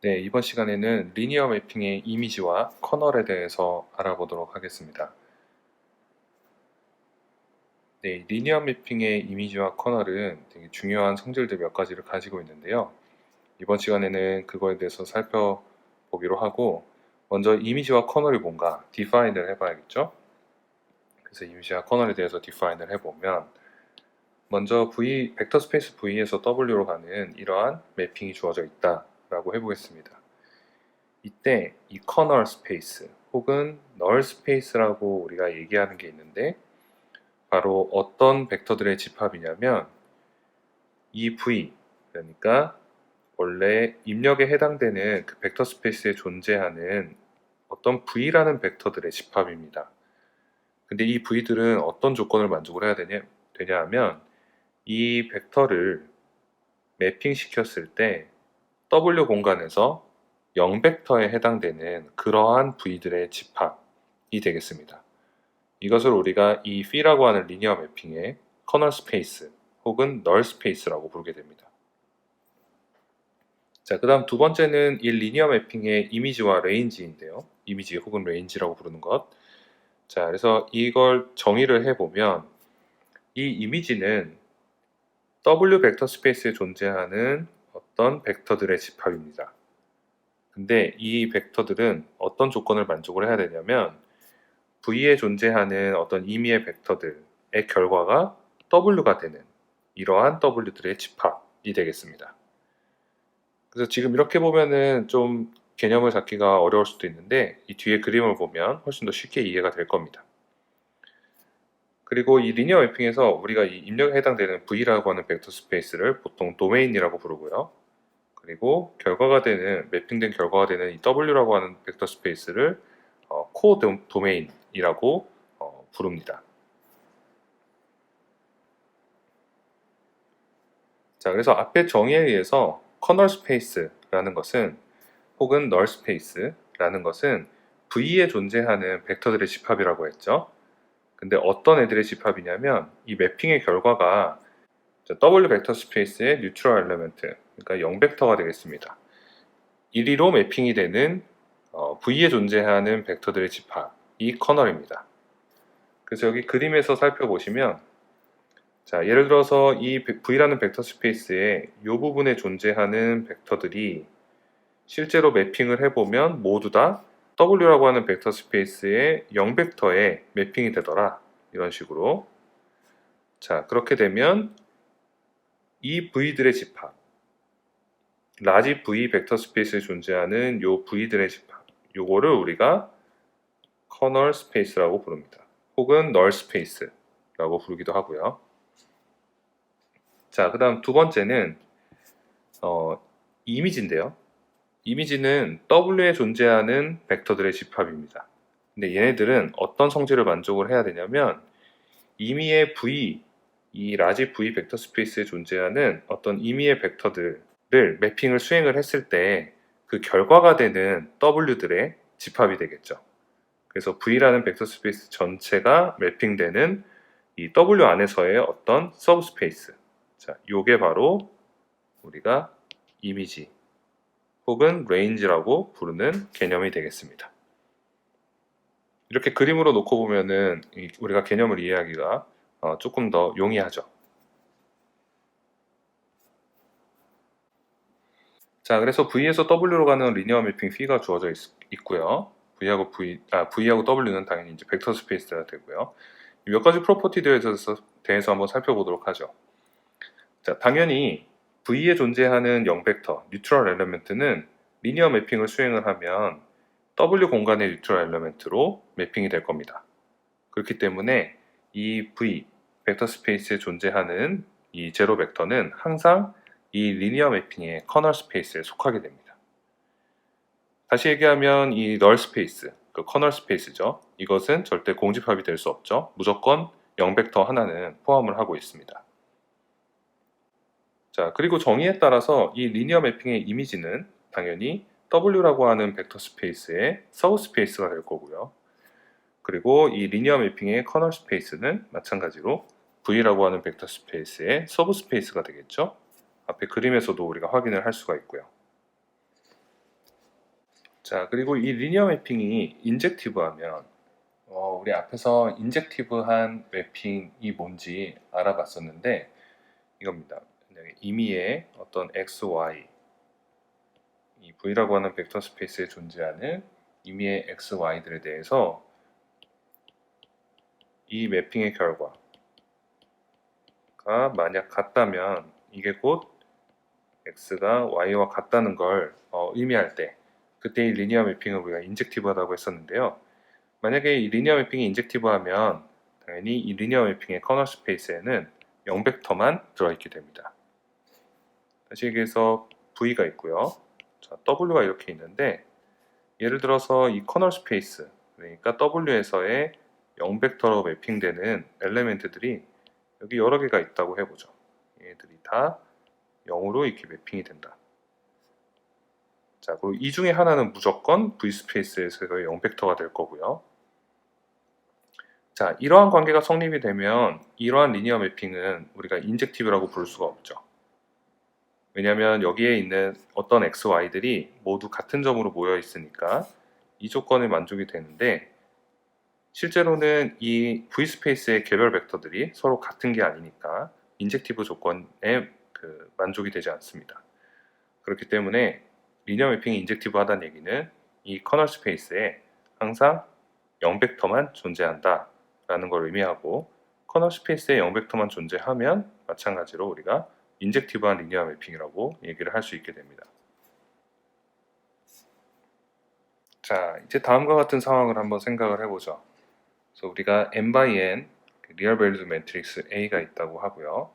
네, 이번 시간에는 리니어 매핑의 이미지와 커널에 대해서 알아보도록 하겠습니다. 네, 리니어 매핑의 이미지와 커널은 되게 중요한 성질들 몇 가지를 가지고 있는데요. 이번 시간에는 그거에 대해서 살펴보기로 하고, 먼저 이미지와 커널이 뭔가 디파인을 해봐야겠죠? 그래서 이미지와 커널에 대해서 디파인을 해보면, 먼저 벡터 스페이스 V에서 W로 가는 이러한 매핑이 주어져 있다라고 해보겠습니다. 이때 이 커널 스페이스 혹은 널 스페이스라고 우리가 얘기하는 게 있는데, 바로 어떤 벡터들의 집합이냐면 이 V, 그러니까 원래 입력에 해당되는 그 벡터 스페이스에 존재하는 어떤 V라는 벡터들의 집합입니다. 근데 이 V들은 어떤 조건을 만족을 해야 되냐 하면, 이 벡터를 매핑 시켰을 때 W 공간에서 0벡터에 해당되는 그러한 V들의 집합이 되겠습니다. 이것을 우리가 이 phi라고 하는 리니어 매핑의 커널 스페이스 혹은 널 스페이스라고 부르게 됩니다. 자, 그 다음 두 번째는 이 리니어 매핑의 이미지와 레인지인데요. 이미지 혹은 레인지라고 부르는 것. 자, 그래서 이걸 정의를 해보면 이 이미지는 W 벡터 스페이스에 존재하는 어떤 벡터들의 집합입니다. 근데 이 벡터들은 어떤 조건을 만족을 해야 되냐면 V에 존재하는 어떤 임의의 벡터들의 결과가 W가 되는 이러한 W들의 집합이 되겠습니다. 그래서 지금 이렇게 보면은 좀 개념을 잡기가 어려울 수도 있는데, 이 뒤에 그림을 보면 훨씬 더 쉽게 이해가 될 겁니다. 그리고 이 리니어 매핑에서 우리가 이 입력에 해당되는 V라고 하는 벡터 스페이스를 보통 도메인이라고 부르고요. 그리고 결과가 되는 매핑된 결과가 되는 이 W라고 하는 벡터 스페이스를 코 도메인이라고 부릅니다. 자, 그래서 앞에 정의에 의해서 커널 스페이스라는 것은 혹은 널 스페이스라는 것은 V에 존재하는 벡터들의 집합이라고 했죠. 근데 어떤 애들의 집합이냐면 이 매핑의 결과가 W 벡터 스페이스의 뉴트럴 엘리먼트, 그러니까 0벡터가 되겠습니다. 1위로 매핑이 되는 V에 존재하는 벡터들의 집합이 커널입니다. 그래서 여기 그림에서 살펴보시면, 자, 예를 들어서 이 V라는 벡터 스페이스의 이 부분에 존재하는 벡터들이 실제로 매핑을 해보면 모두 다 W라고 하는 벡터 스페이스의 0벡터에 매핑이 되더라. 이런 식으로. 자, 그렇게 되면 이 V들의 집합, 라지 V 벡터 스페이스에 존재하는 요 V들의 집합, 요거를 우리가 커널 스페이스라고 부릅니다. 혹은 널 스페이스라고 부르기도 하고요. 자, 그 다음 두 번째는 이미지인데요. 이미지는 W에 존재하는 벡터들의 집합입니다. 근데 얘네들은 어떤 성질을 만족을 해야 되냐면, 임의의 V, 이 라지 V 벡터 스페이스에 존재하는 어떤 임의의 벡터들을 매핑을 수행을 했을 때 그 결과가 되는 W들의 집합이 되겠죠. 그래서 V라는 벡터 스페이스 전체가 매핑되는 이 W 안에서의 어떤 서브 스페이스. 자, 요게 바로 우리가 이미지 혹은 레인지라고 부르는 개념이 되겠습니다. 이렇게 그림으로 놓고 보면은 우리가 개념을 이해하기가 조금 더 용이하죠. 자, 그래서 V에서 W로 가는 리니어 매핑 P가 주어져 있고요. V하고 W는 당연히 이제 벡터 스페이스가 되고요. 몇 가지 프로퍼티에 대해서 한번 살펴보도록 하죠. 자, 당연히 V에 존재하는 0벡터, 뉴트럴 엘리먼트는 리니어 매핑을 수행을 하면 W 공간의 뉴트럴 엘리먼트로 매핑이 될 겁니다. 그렇기 때문에 이 V, 벡터 스페이스에 존재하는 이 제로 벡터는 항상 이 리니어 매핑의 커널 스페이스에 속하게 됩니다. 다시 얘기하면 이 널 스페이스, 그 커널 스페이스죠. 이것은 절대 공집합이 될 수 없죠. 무조건 0벡터 하나는 포함을 하고 있습니다. 자, 그리고 정의에 따라서 이 리니어 매핑의 이미지는 당연히 W라고 하는 벡터 스페이스의 서브 스페이스가 될 거고요. 그리고 이 리니어 매핑의 커널 스페이스는 마찬가지로 V라고 하는 벡터 스페이스의 서브 스페이스가 되겠죠. 앞에 그림에서도 우리가 확인을 할 수가 있고요. 자, 그리고 이 리니어 매핑이 인젝티브하면 우리 앞에서 인젝티브한 매핑이 뭔지 알아봤었는데 이겁니다. 임의의 어떤 x, y, 이 V라고 하는 벡터 스페이스에 존재하는 임의의 x, y들에 대해서 이 매핑의 결과가 만약 같다면 이게 곧 x가 y와 같다는 걸 의미할 때 그때 이 리니어 매핑을 우리가 인젝티브하다고 했었는데요. 만약에 이 리니어 매핑이 인젝티브하면 당연히 이 리니어 매핑의 커널 스페이스에는 0벡터만 들어있게 됩니다. 다시 얘기해서 V가 있고요. 자, W가 이렇게 있는데 예를 들어서 이 커널 스페이스 그러니까 W에서의 0벡터로 매핑되는 엘레멘트들이 여기 여러 개가 있다고 해보죠. 얘들이 다 0으로 이렇게 매핑이 된다. 자, 그리고 이 중에 하나는 무조건 V 스페이스에서의 0벡터가 될 거고요. 자, 이러한 관계가 성립이 되면 이러한 리니어 매핑은 우리가 인젝티브라고 부를 수가 없죠. 왜냐하면 여기에 있는 어떤 x, y들이 모두 같은 점으로 모여 있으니까 이 조건이 만족이 되는데 실제로는 이 V 스페이스의 개별 벡터들이 서로 같은 게 아니니까 인젝티브 조건에 만족이 되지 않습니다. 그렇기 때문에 리니어 매핑이 인젝티브 하다는 얘기는 이 커널 스페이스에 항상 0벡터만 존재한다 라는 걸 의미하고 커널 스페이스에 0벡터만 존재하면 마찬가지로 우리가 인젝티브한 리니어 매핑이라고 얘기를 할 수 있게 됩니다. 자, 이제 다음과 같은 상황을 한번 생각을 해보죠. 그래서 우리가 n by n 리얼 밸류드 매트릭스 A가 있다고 하고요.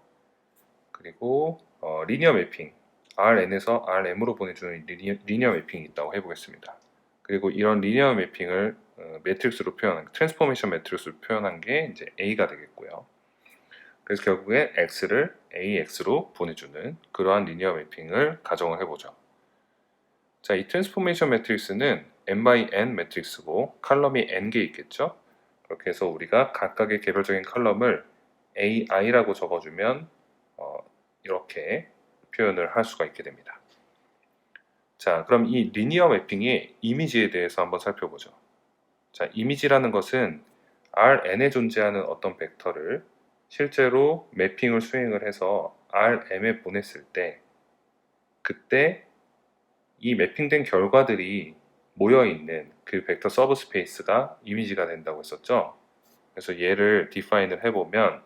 그리고 리니어 매핑 Rn에서 Rm으로 보내주는 리니어 매핑이 있다고 해보겠습니다. 그리고 이런 리니어 매핑을 매트릭스로 표현한 트랜스포메이션 매트릭스로 표현한 게 이제 A가 되겠고요. 그래서 결국에 X를 AX로 보내주는 그러한 리니어 매핑을 가정을 해보죠. 자, 이 트랜스포메이션 매트릭스는 n by n 매트릭스고 칼럼이 n개 있겠죠? 그렇게 해서 우리가 각각의 개별적인 칼럼을 AI라고 적어주면 이렇게 표현을 할 수가 있게 됩니다. 자, 그럼 이 리니어 매핑의 이미지에 대해서 한번 살펴보죠. 자, 이미지라는 것은 Rn에 존재하는 어떤 벡터를 실제로 매핑을 수행을 해서 Rm에 보냈을 때 그때 이 매핑된 결과들이 모여있는 그 벡터 서브 스페이스가 이미지가 된다고 했었죠. 그래서 얘를 디파인을 해보면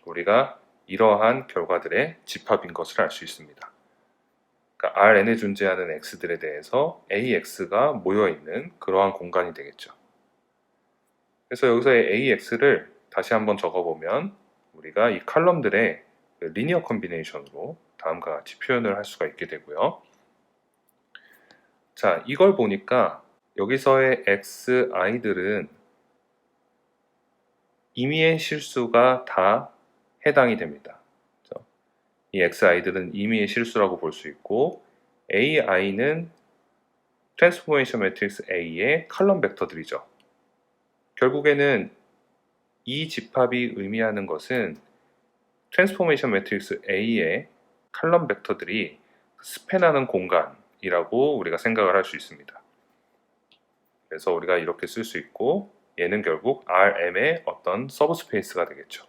우리가 이러한 결과들의 집합인 것을 알 수 있습니다. 그러니까 Rn에 존재하는 x들에 대해서 AX가 모여있는 그러한 공간이 되겠죠. 그래서 여기서의 AX를 다시 한번 적어보면 우리가 이 칼럼들의 리니어 컨비네이션으로 다음과 같이 표현을 할 수가 있게 되고요. 자, 이걸 보니까 여기서의 xi들은 임의의 실수가 다 해당이 됩니다. 이 xi들은 임의의 실수라고 볼 수 있고 ai는 트랜스포메이션 매트릭스 A의 칼럼 벡터들이죠. 결국에는 이 집합이 의미하는 것은 트랜스포메이션 매트릭스 A의 칼럼 벡터들이 스팬하는 공간이라고 우리가 생각을 할 수 있습니다. 그래서 우리가 이렇게 쓸 수 있고 얘는 결국 Rm의 어떤 서브스페이스가 되겠죠.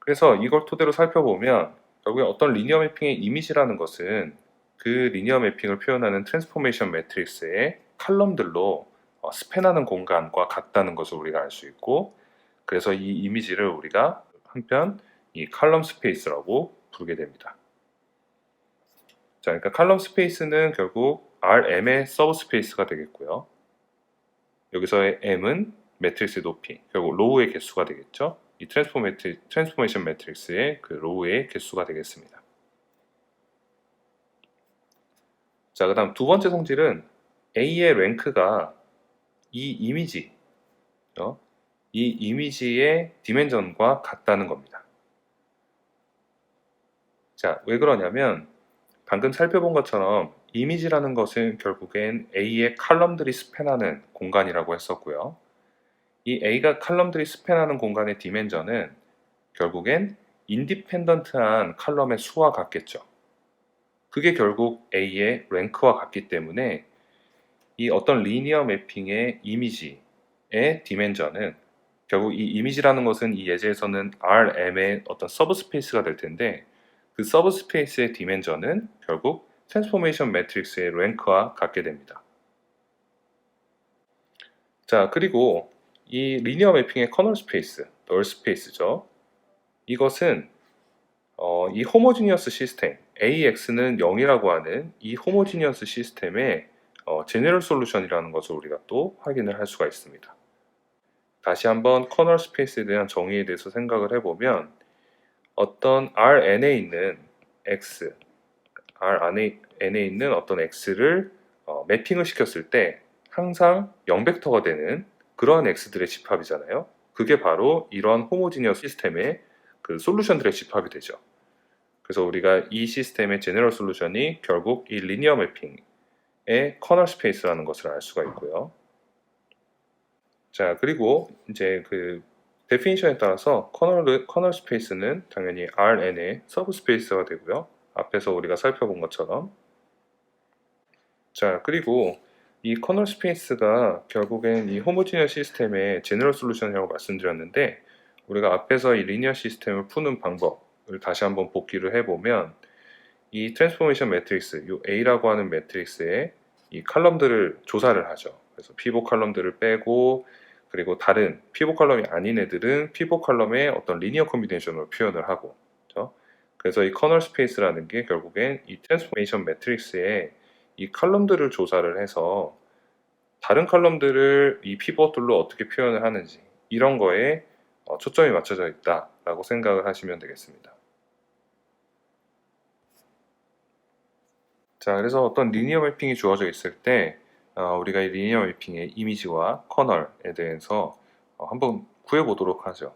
그래서 이걸 토대로 살펴보면 결국에 어떤 리니어 매핑의 이미지라는 것은 그 리니어 매핑을 표현하는 트랜스포메이션 매트릭스의 칼럼들로 스팬하는 공간과 같다는 것을 우리가 알 수 있고 그래서 이 이미지를 우리가 한편 이 칼럼 스페이스라고 부르게 됩니다. 자, 그러니까 칼럼 스페이스는 결국 Rm의 서브 스페이스가 되겠고요. 여기서의 m은 매트릭스의 높이, 결국 로우의 개수가 되겠죠. 이 트랜스포메이션 매트릭스의 그 로우의 개수가 되겠습니다. 자, 그 다음 두 번째 성질은 A의 랭크가 이 이미지의 디멘전과 같다는 겁니다. 자, 왜 그러냐면 방금 살펴본 것처럼 이미지라는 것은 결국엔 A의 칼럼들이 스팬하는 공간이라고 했었고요. 이 A가 칼럼들이 스팬하는 공간의 디멘전은 결국엔 인디펜던트한 칼럼의 수와 같겠죠. 그게 결국 A의 랭크와 같기 때문에 이 어떤 리니어 매핑의 이미지의 디멘전은 결국 이 이미지라는 것은 이 예제에서는 RM의 어떤 서브스페이스가 될 텐데 그 서브스페이스의 디멘전은 결국 트랜스포메이션 매트릭스의 랭크와 같게 됩니다. 자, 그리고 이 리니어 매핑의 커널 스페이스, 널 스페이스죠. 이것은 이 호모지니어스 시스템, AX는 0이라고 하는 이 호모지니어스 시스템의 제너럴 솔루션이라는 것을 우리가 또 확인을 할 수가 있습니다. 다시 한번 커널 스페이스에 대한 정의에 대해서 생각을 해보면 어떤 Rn에 있는 X, Rn에 있는 어떤 X를 매핑을 시켰을 때 항상 0벡터가 되는 그러한 X들의 집합이잖아요. 그게 바로 이런 호모지니어스 시스템의 그 솔루션들의 집합이 되죠. 그래서 우리가 이 시스템의 제너럴 솔루션이 결국 이 리니어 매핑의 커널 스페이스라는 것을 알 수가 있고요. 자, 그리고 이제 그 데피니션에 따라서 커널 스페이스는 당연히 Rn의 서브 스페이스가 되고요. 앞에서 우리가 살펴본 것처럼. 자, 그리고 이 커널 스페이스가 결국엔 이 호모지니어 시스템의 제너럴 솔루션이라고 말씀드렸는데 우리가 앞에서 이 리니어 시스템을 푸는 방법을 다시 한번 복기를 해보면 이 트랜스포메이션 매트릭스, 이 A라고 하는 매트릭스의 이 칼럼들을 조사를 하죠. 그래서 피봇 칼럼들을 빼고 그리고 다른 피봇 칼럼이 아닌 애들은 피봇 칼럼의 어떤 리니어 컨비네이션으로 표현을 하고 그렇죠? 그래서 이 커널 스페이스라는 게 결국엔 이 트랜스포메이션 매트릭스의 이 칼럼들을 조사를 해서 다른 칼럼들을 이 피벗들로 어떻게 표현을 하는지 이런 거에 초점이 맞춰져 있다라고 생각을 하시면 되겠습니다. 자, 그래서 어떤 리니어 매핑이 주어져 있을 때 우리가 이 리니어 매핑의 이미지와 커널에 대해서 한번 구해보도록 하죠.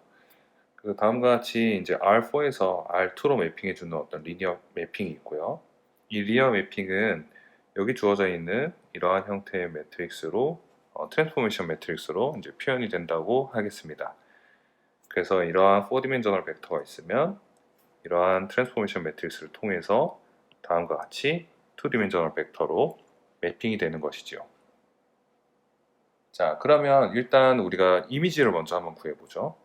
그 다음과 같이 이제 R4에서 R2로 매핑해 주는 어떤 리니어 매핑이 있고요. 이 리니어 매핑은 여기 주어져 있는 이러한 형태의 매트릭스로 트랜스포메이션 매트릭스로 이제 표현이 된다고 하겠습니다. 그래서 이러한 4디멘셔널 벡터가 있으면 이러한 트랜스포메이션 매트릭스를 통해서 다음과 같이 2디멘셔널 벡터로 매핑이 되는 것이죠. 자, 그러면 일단 우리가 이미지를 먼저 한번 구해보죠.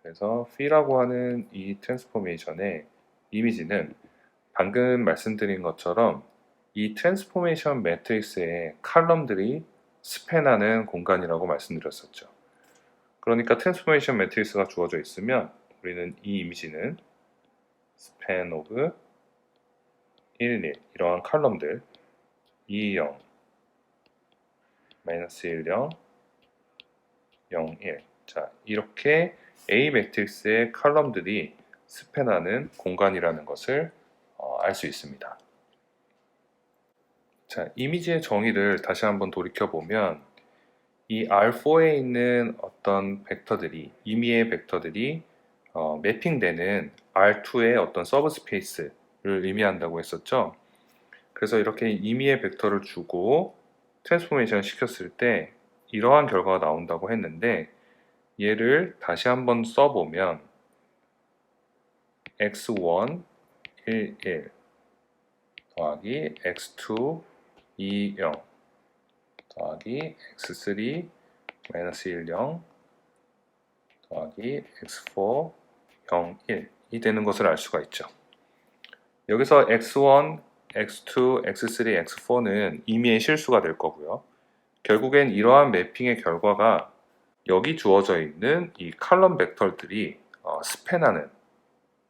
그래서 P라고 하는 이 트랜스포메이션의 이미지는 방금 말씀드린 것처럼 이 트랜스포메이션 매트릭스의 칼럼들이 스팬하는 공간이라고 말씀드렸었죠. 그러니까 트랜스포메이션 매트릭스가 주어져 있으면 우리는 이 이미지는 스팬 오브 1, 1 이러한 칼럼들 2, 0, 마이너스 1, 0, 0, 1 자, 이렇게 A 매트릭스의 칼럼들이 스팬하는 공간이라는 것을 알 수 있습니다. 자, 이미지의 정의를 다시 한번 돌이켜보면 이 R4에 있는 어떤 벡터들이, 임의의 벡터들이 매핑되는 R2의 어떤 서브스페이스를 의미한다고 했었죠. 그래서 이렇게 임의의 벡터를 주고 트랜스포메이션 시켰을 때 이러한 결과가 나온다고 했는데 얘를 다시 한번 써보면 x1, 1, 1 더하기 x2, 2, 0 더하기 x3, 마이너스 1, 0 더하기 x4, 0, 1이 되는 것을 알 수가 있죠. 여기서 x1, x2, x3, x4는 임의의 실수가 될 거고요. 결국엔 이러한 매핑의 결과가 여기 주어져 있는 이 칼럼 벡터들이 스팬하는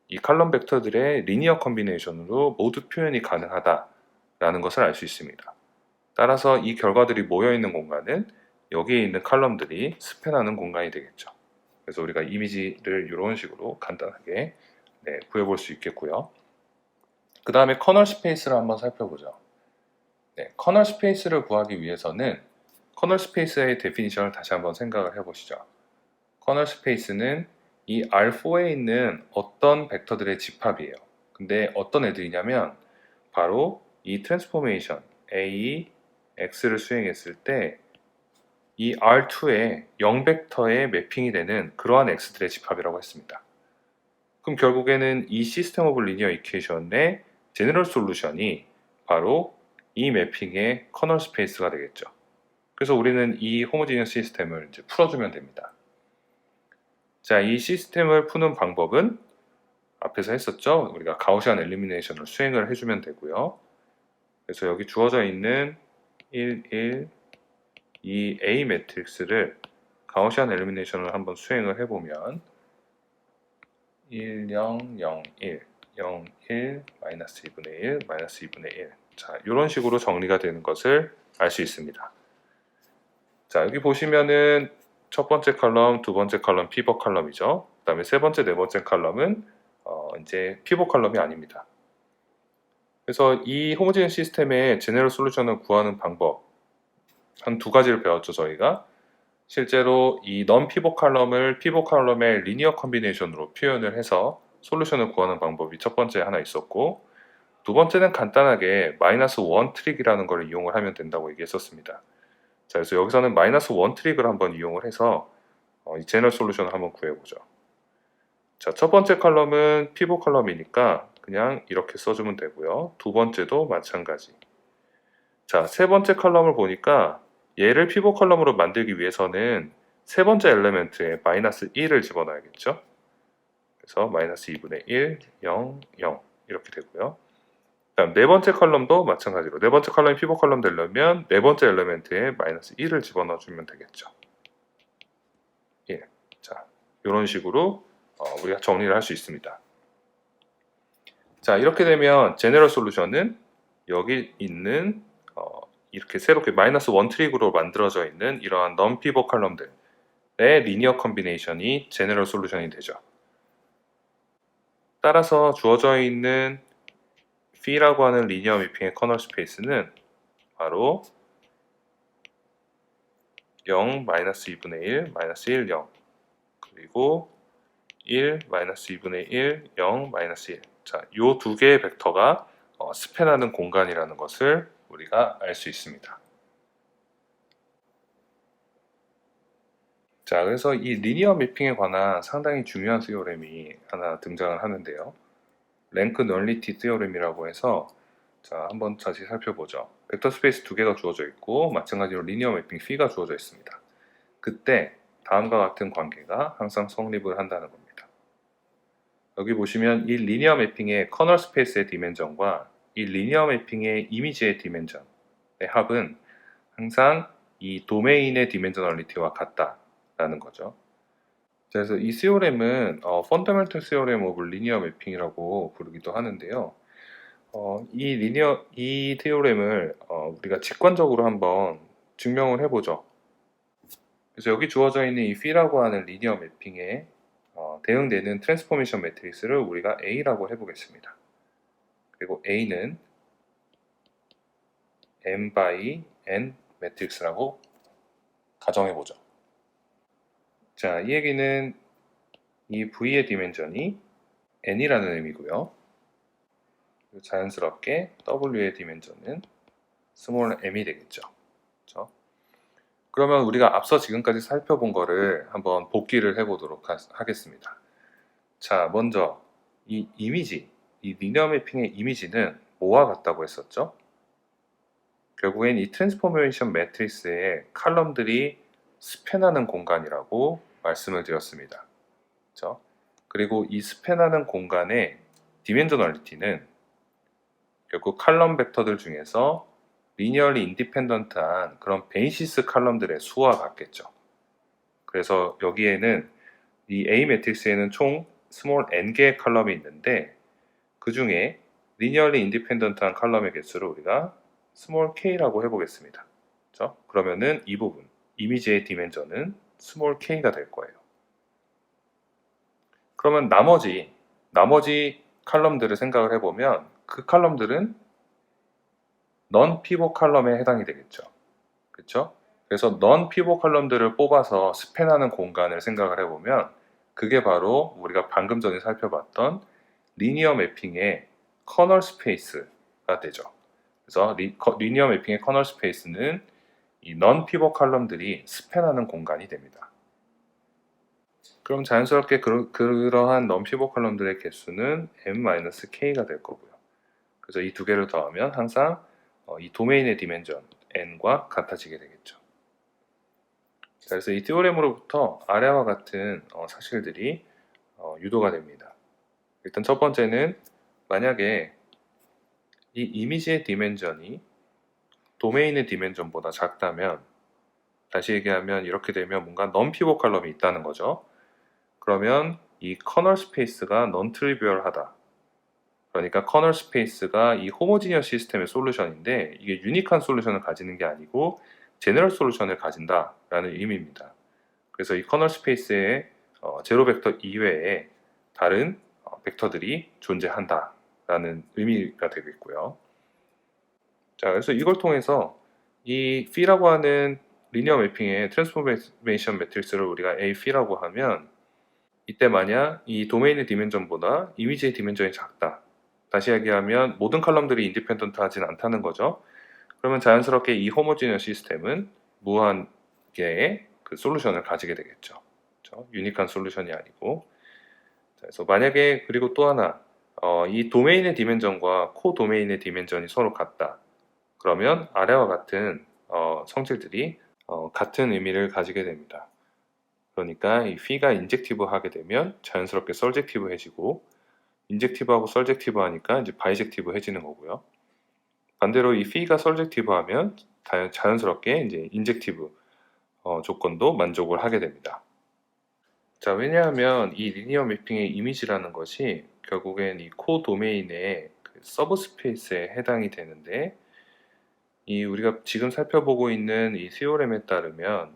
이 칼럼 벡터들의 리니어 컨비네이션으로 모두 표현이 가능하다라는 것을 알 수 있습니다. 따라서 이 결과들이 모여있는 공간은 여기에 있는 칼럼들이 스팬하는 공간이 되겠죠. 그래서 우리가 이미지를 이런 식으로 간단하게 구해볼 수 있겠고요. 그 다음에 커널 스페이스를 한번 살펴보죠. 커널 스페이스를 구하기 위해서는 커널 스페이스의 데피니션을 다시 한번 생각을 해보시죠. 커널 스페이스는 이 R4에 있는 어떤 벡터들의 집합이에요. 근데 어떤 애들이냐면 바로 이 트랜스포메이션 A, X를 수행했을 때 이 R2에 0벡터에 매핑이 되는 그러한 X들의 집합이라고 했습니다. 그럼 결국에는 이 시스템 오브 리니어 이퀘이션의 제너럴 솔루션이 바로 이 매핑의 커널 스페이스가 되겠죠. 그래서 우리는 이 호모지니어스 시스템을 이제 풀어주면 됩니다. 자, 이 시스템을 푸는 방법은 앞에서 했었죠. 우리가 가우시안 엘리미네이션을 수행을 해주면 되고요. 그래서 여기 주어져 있는 1, 1, 2, A 매트릭스를 가우시안 엘리미네이션을 한번 수행을 해보면 1, 0, 0, 1, 0, 1, 마이너스 2분의 1, 마이너스 2분의 1. 자, 이런 식으로 정리가 되는 것을 알 수 있습니다. 자, 여기 보시면은 첫 번째 컬럼, 두 번째 컬럼 피벗 컬럼이죠. 그 다음에 세 번째, 네 번째 컬럼은 이제 피벗 컬럼이 아닙니다. 그래서 이 호모지니어스 시스템의 제너럴 솔루션을 구하는 방법 한 두 가지를 배웠죠, 저희가. 실제로 이 넌 피벗 컬럼을 피벗 컬럼의 리니어 컨비네이션으로 표현을 해서 솔루션을 구하는 방법이 첫 번째 하나 있었고, 두 번째는 간단하게 마이너스 원 트릭이라는 걸 이용을 하면 된다고 얘기했었습니다. 자, 그래서 여기서는 마이너스 원 트릭을 한번 이용을 해서 이 제너럴 솔루션을 한번 구해보죠. 자, 첫 번째 컬럼은 피벗 컬럼이니까 그냥 이렇게 써주면 되고요. 두 번째도 마찬가지. 자, 세 번째 컬럼을 보니까 얘를 피벗 컬럼으로 만들기 위해서는 세 번째 엘리멘트에 마이너스 1을 집어넣어야겠죠. 그래서 마이너스 2분의 1, 0, 0 이렇게 되고요. 다음 네 번째 컬럼도 마찬가지로 네 번째 컬럼이 피벗 컬럼 되려면 네 번째 엘리멘트에 마이너스 1을 집어넣어주면 되겠죠. 1. 자, 이런 식으로 우리가 정리를 할 수 있습니다. 자, 이렇게 되면 제너럴 솔루션은 여기 있는 이렇게 새롭게 마이너스 원 트릭으로 만들어져 있는 이러한 넌 피벗 컬럼들의 리니어 컨비네이션이 제너럴 솔루션이 되죠. 따라서 주어져 있는 P라고 하는 리니어 매핑의 커널 스페이스는 바로 0, 마이너스 2분의 1, 마이너스 1, 0 그리고 1, 마이너스 2분의 1, 0, 마이너스 1. 자, 이 두 개의 벡터가 스팬하는 공간이라는 것을 우리가 알 수 있습니다. 자, 그래서 이 리니어 매핑에 관한 상당히 중요한 시오렘이 하나 등장을 하는데요. 랭크 널리티 시오렘이라고 해서 자, 한번 다시 살펴보죠. 벡터 스페이스 두 개가 주어져 있고 마찬가지로 리니어 매핑 P가 주어져 있습니다. 그때 다음과 같은 관계가 항상 성립을 한다는 겁니다. 여기 보시면 이 리니어 매핑의 커널 스페이스의 디멘전과 이 리니어 매핑의 이미지의 디멘전의 합은 항상 이 도메인의 디멘저널리티와 같다라는 거죠. 그래서 이 시오렘은 펀더멘털 시오렘 오브 리니어 매핑이라고 부르기도 하는데요. 이 테오렘을 우리가 직관적으로 한번 증명을 해보죠. 그래서 여기 주어져 있는 이 P라고 하는 리니어 매핑에 대응되는 트랜스포메이션 매트릭스를 우리가 A라고 해보겠습니다. 그리고 A는 M by N 매트릭스라고 가정해보죠. 자, 이 얘기는 이 V의 디멘전이 N이라는 의미고요. 자연스럽게 W의 디멘전은 스몰 m이 되겠죠. 그렇죠? 그러면 우리가 앞서 지금까지 살펴본 거를 한번 복기를 해보도록 하겠습니다. 자, 먼저 이 이미지, 이 리니어 매핑의 이미지는 뭐와 같다고 했었죠? 결국엔 이 트랜스포메이션 매트리스의 칼럼들이 스팬하는 공간이라고 말씀을 드렸습니다. 그렇죠? 그리고 이 스팬하는 공간의 디멘저널리티는 결국 칼럼 벡터들 중에서 리니어리 인디펜던트한 그런 베이시스 칼럼들의 수와 같겠죠. 그래서 여기에는 이 A 매트릭스에는 총 스몰 n개의 칼럼이 있는데 그 중에 리니어리 인디펜던트한 칼럼의 개수를 우리가 스몰 k라고 해보겠습니다. 그렇죠? 그러면은 이 부분, 이미지의 디멘전은 스몰 k가 될 거예요. 그러면 나머지 칼럼들을 생각을 해보면 그 칼럼들은 넌 피벗 칼럼에 해당이 되겠죠. 그렇죠? 그래서 넌 피벗 칼럼들을 뽑아서 스팬하는 공간을 생각을 해보면 그게 바로 우리가 방금 전에 살펴봤던 리니어 매핑의 커널 스페이스가 되죠. 그래서 리니어 매핑의 커널 스페이스는 이 넌 피벗 칼럼들이 스팬하는 공간이 됩니다. 그럼 자연스럽게 그러한 넌 피벗 칼럼들의 개수는 m-k가 될 거고요. 그래서 이 두 개를 더하면 항상 이 도메인의 디멘전 n과 같아지게 되겠죠. 자, 그래서 이 티오렘으로부터 아래와 같은 사실들이 유도가 됩니다. 일단 첫 번째는 만약에 이 이미지의 디멘전이 도메인의 디멘전보다 작다면, 다시 얘기하면 이렇게 되면 뭔가 non pivot 칼럼이 있다는 거죠. 그러면 이 커널 스페이스가 non trivial하다. 그러니까 커널 스페이스가 이 호모지니어스 시스템의 솔루션인데 이게 유니크한 솔루션을 가지는 게 아니고 제너럴 솔루션을 가진다라는 의미입니다. 그래서 이 커널 스페이스에 제로 벡터 이외에 다른 벡터들이 존재한다라는 의미가 되겠고요. 자, 그래서 이걸 통해서 이 P라고 하는 리니어 매핑의 트랜스포메이션 매트릭스를 우리가 A P라고 하면 이때 만약 이 도메인의 디멘전보다 이미지의 디멘전이 작다. 다시 얘기하면 모든 칼럼들이 인디펜던트 하진 않다는 거죠. 그러면 자연스럽게 이 호모지니어 시스템은 무한 개의 그 솔루션을 가지게 되겠죠. 그렇죠? 유니크한 솔루션이 아니고. 자, 그래서 만약에 그리고 또 하나 이 도메인의 디멘전과 코 도메인의 디멘전이 서로 같다. 그러면 아래와 같은 성질들이 같은 의미를 가지게 됩니다. 그러니까 이 P가 인젝티브 하게 되면 자연스럽게 설젝티브해지고 인젝티브하고 설젝티브 하니까 이제 바이젝티브 해지는 거고요. 반대로 이 P가 설젝티브 하면 자연스럽게 이제 인젝티브 조건도 만족을 하게 됩니다. 자, 왜냐하면 이 리니어 매핑의 이미지라는 것이 결국엔 이 코 도메인의 그 서브 스페이스에 해당이 되는데 이 우리가 지금 살펴보고 있는 이 시오렘에 따르면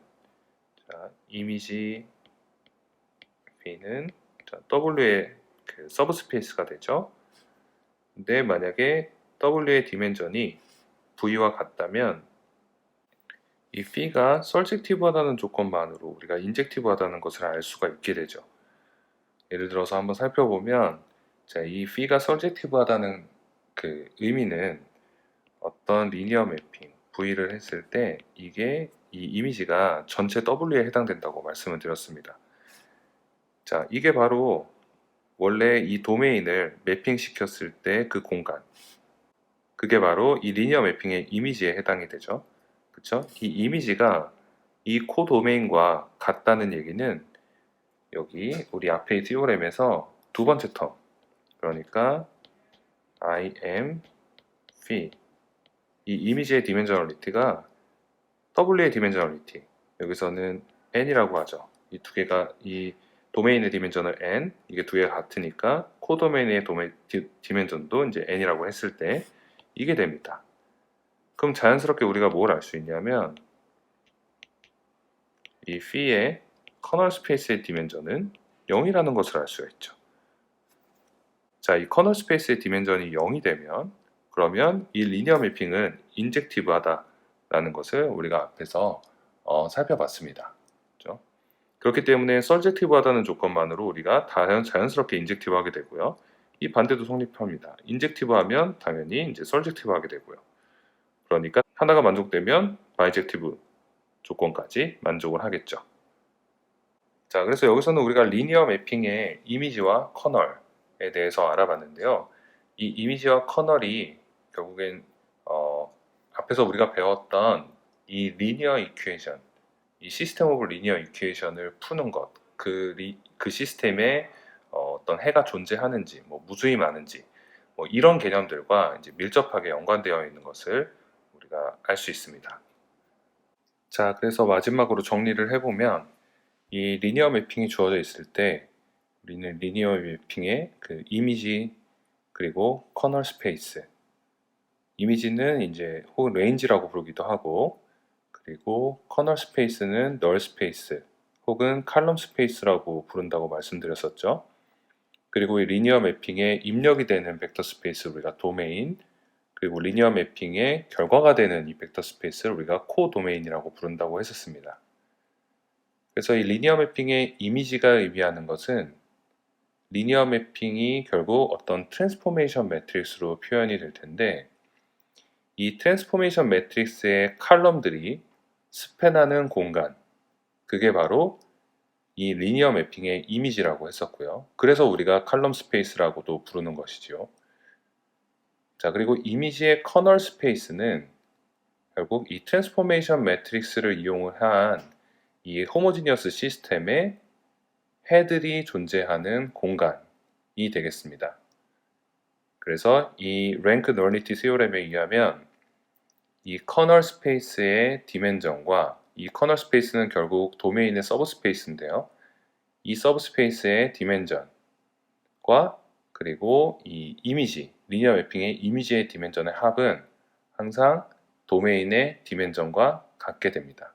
자, 이미지 P는 W의 그 서브 스페이스가 되죠. 근데 만약에 W의 디멘전이 V와 같다면 이 P가 설젝티브하다는 조건만으로 우리가 인젝티브하다는 것을 알 수가 있게 되죠. 예를 들어서 한번 살펴보면 자, 이 P가 설젝티브하다는 그 의미는 어떤 리니어 매핑 V를 했을 때 이게 이 이미지가 전체 W에 해당된다고 말씀을 드렸습니다. 자, 이게 바로 원래 이 도메인을 매핑 시켰을 때 그 공간, 그게 바로 이 리니어 매핑의 이미지에 해당이 되죠. 그쵸? 이 이미지가 이 코 도메인과 같다는 얘기는 여기 우리 앞에 티오렘에서 두 번째 텀, 그러니까 I am phi, 이 이미지의 디멘저널리티가 W의 디멘저널리티, 여기서는 n이라고 하죠. 이 두 개가 이 도메인의 디멘전을 n, 이게 두 개가 같으니까 코도메인의 디멘전도 이제 n이라고 했을 때 이게 됩니다. 그럼 자연스럽게 우리가 뭘 알 수 있냐면 이 P의 커널 스페이스의 디멘전은 0이라는 것을 알 수가 있죠. 자, 이 커널 스페이스의 디멘전이 0이 되면 그러면 이 리니어 매핑은 인젝티브하다라는 것을 우리가 앞에서 살펴봤습니다. 그렇죠? 그렇기 때문에 설젝티브하다는 조건만으로 우리가 자연스럽게 인젝티브하게 되고요. 이 반대도 성립합니다. 인젝티브하면 당연히 이제 설젝티브하게 되고요. 그러니까 하나가 만족되면 바이젝티브 조건까지 만족을 하겠죠. 자, 그래서 여기서는 우리가 리니어 매핑의 이미지와 커널에 대해서 알아봤는데요. 이 이미지와 커널이 결국엔 앞에서 우리가 배웠던 이 리니어 이퀘이션, 이 시스템 오브 리니어 이퀘이션을 푸는 것, 그 시스템에 어떤 해가 존재하는지, 뭐 무수히 많은지, 뭐 이런 개념들과 이제 밀접하게 연관되어 있는 것을 우리가 알 수 있습니다. 자, 그래서 마지막으로 정리를 해보면 이 리니어 매핑이 주어져 있을 때 우리는 리니어 매핑의 그 이미지 그리고 커널 스페이스, 이미지는 이제 혹은 레인지라고 부르기도 하고 그리고 커널 스페이스는 널 스페이스 혹은 칼럼 스페이스라고 부른다고 말씀드렸었죠. 그리고 이 리니어 매핑에 입력이 되는 벡터 스페이스를 우리가 도메인, 그리고 리니어 매핑의 결과가 되는 이 벡터 스페이스를 우리가 코 도메인이라고 부른다고 했었습니다. 그래서 이 리니어 매핑의 이미지가 의미하는 것은 리니어 매핑이 결국 어떤 트랜스포메이션 매트릭스로 표현이 될 텐데 이 트랜스포메이션 매트릭스의 칼럼들이 스팬하는 공간, 그게 바로 이 리니어 매핑의 이미지라고 했었고요. 그래서 우리가 칼럼 스페이스라고도 부르는 것이지요. 자, 그리고 이미지의 커널 스페이스는 결국 이 트랜스포메이션 매트릭스를 이용한 이 호모지니어스 시스템에 해들이 존재하는 공간이 되겠습니다. 그래서 이 랭크 널리티 세오렘에 의하면 이 커널 스페이스의 디멘전과 이 커널 스페이스는 결국 도메인의 서브 스페이스인데요. 이 서브 스페이스의 디멘전과 그리고 이 이미지, 리니어 매핑의 이미지의 디멘전의 합은 항상 도메인의 디멘전과 같게 됩니다.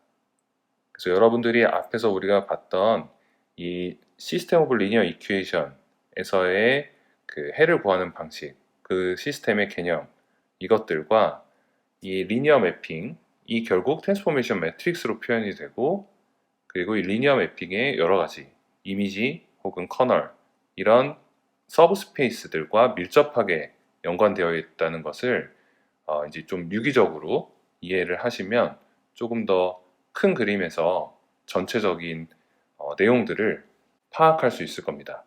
그래서 여러분들이 앞에서 우리가 봤던 이 시스템 오브 리니어 이퀘이션에서의 그 해를 구하는 방식, 그 시스템의 개념, 이것들과 이 리니어 매핑, 이 결국 트랜스포메이션 매트릭스로 표현이 되고, 그리고 이 리니어 매핑의 여러 가지 이미지 혹은 커널, 이런 서브 스페이스들과 밀접하게 연관되어 있다는 것을 이제 좀 유기적으로 이해를 하시면 조금 더 큰 그림에서 전체적인 내용들을 파악할 수 있을 겁니다.